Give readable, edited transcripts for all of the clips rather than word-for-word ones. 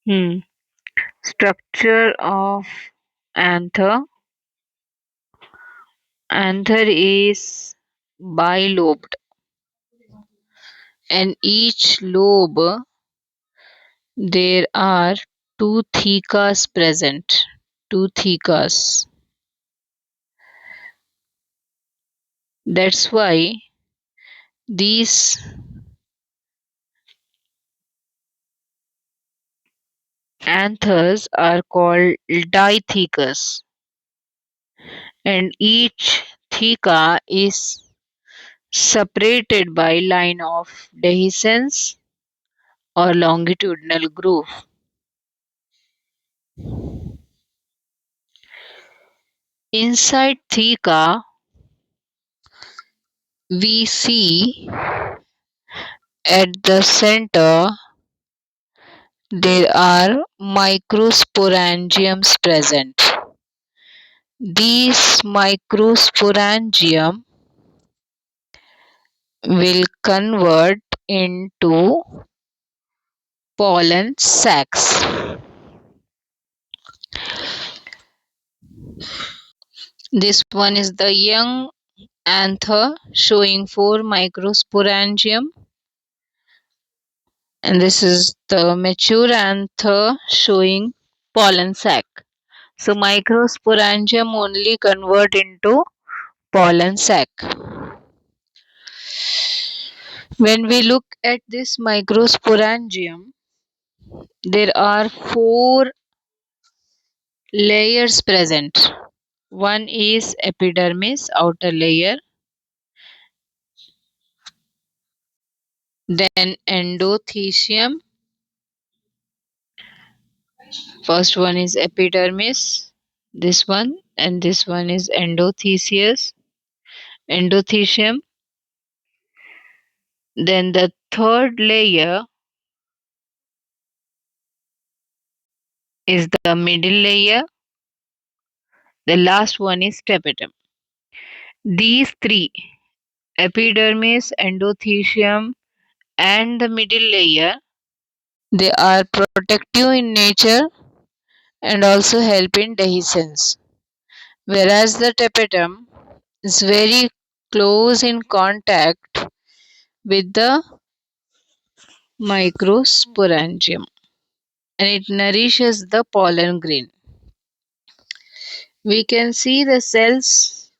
Hmm. Structure of anther. Anther is bilobed, and each lobe there are two thecas present. Two thecas. That's why these anthers are called dithecous, and each theca is separated by line of dehiscence or longitudinal groove. Inside theca, we see at the center there are microsporangiums present. These microsporangium will convert into pollen sacs. This one is the young anther showing 4 microsporangium, and this is the mature anther showing pollen sac. So microsporangium only convert into pollen sac. When we look at this microsporangium, there are 4 layers present. One is epidermis, outer layer, then endothecium. First one is epidermis, this one, and this one is endothecium. Then the third layer is the middle layer. The last one is tapetum. These three, epidermis, endothecium, and the middle layer, they are protective in nature and also help in dehiscence. Whereas the tapetum is very close in contact with the microsporangium and it nourishes the pollen grain. We can see the cells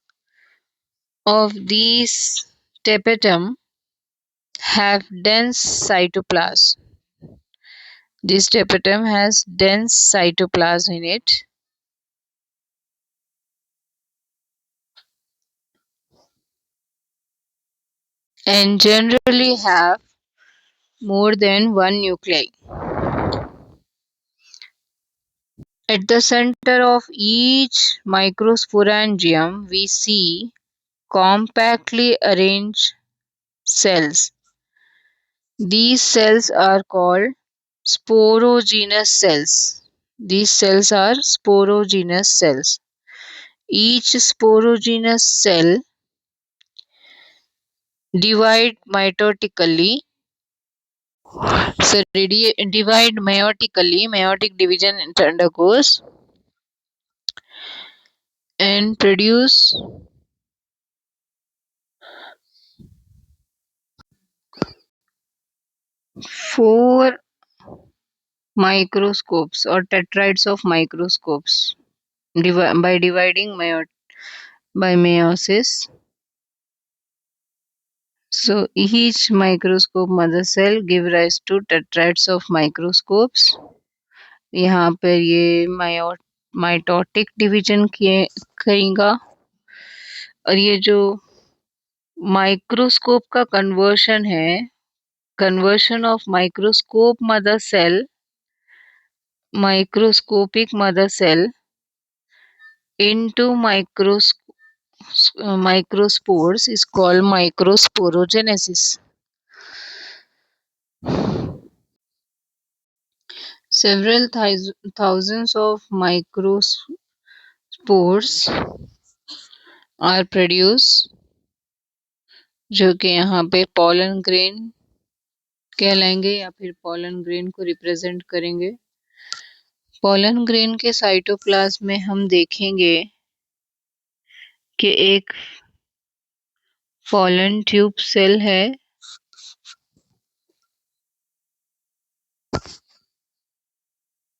of these tapetum have dense cytoplasm. This tapetum has dense cytoplasm in it, and generally have more than one nuclei. At the center of each microsporangium, we see compactly arranged cells. These cells are called sporogenous cells. These cells are sporogenous cells. Each sporogenous cell divide mitotically. So divide meiotically. Meiotic division undergoes and produce four microscopes or tetrads of microscopes by dividing by meiosis. So each microscope mother cell give rise to tetrads of microscopes. यहाँ पर ये mitotic division करेगा और ये जो microscope का conversion है, conversion of microscopic mother cell into microspores is called microsporogenesis. Several thousands of microspores are produced जो कि यहाँ पे pollen grain कहलाएंगे या फिर pollen grain को रिप्रेजेंट करेंगे. पोलन ग्रेन के साइटोप्लाज्म में हम देखेंगे कि एक पोलन ट्यूब सेल है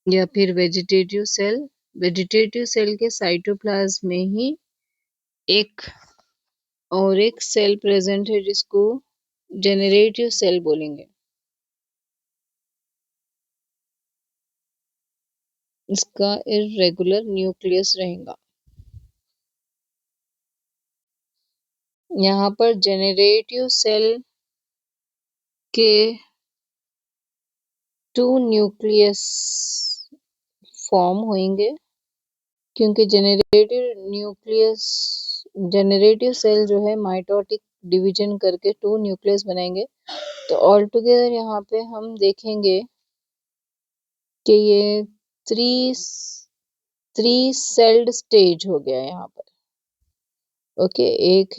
या फिर वेजिटेटिव सेल। वेजिटेटिव सेल के साइटोप्लाज्म में ही एक और एक सेल प्रेजेंट है जिसको जेनरेटिव सेल बोलेंगे। इसका इर्रेगुलर न्यूक्लियस रहेगा। यहाँ पर जेनरेटिव सेल के 2 न्यूक्लियस फॉर्म होंगे, क्योंकि जेनरेटिव सेल जो है माइटोटिक डिवीजन करके 2 न्यूक्लियस बनाएंगे। तो ऑल टुगेदर यहाँ पे हम देखेंगे कि ये थ्री सेल्ड स्टेज हो गया यहाँ पर। ओके, एक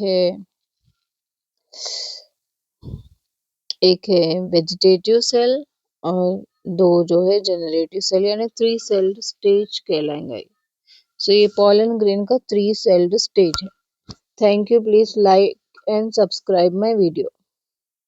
है वेजिटेटिव सेल और 2 जो है जेनरेटिव सेल, यानी 3 सेल्ड स्टेज कहलाएंगे। सो ये पोलन ग्रेन का 3 सेल्ड स्टेज है। Thank you. Please like and subscribe my video.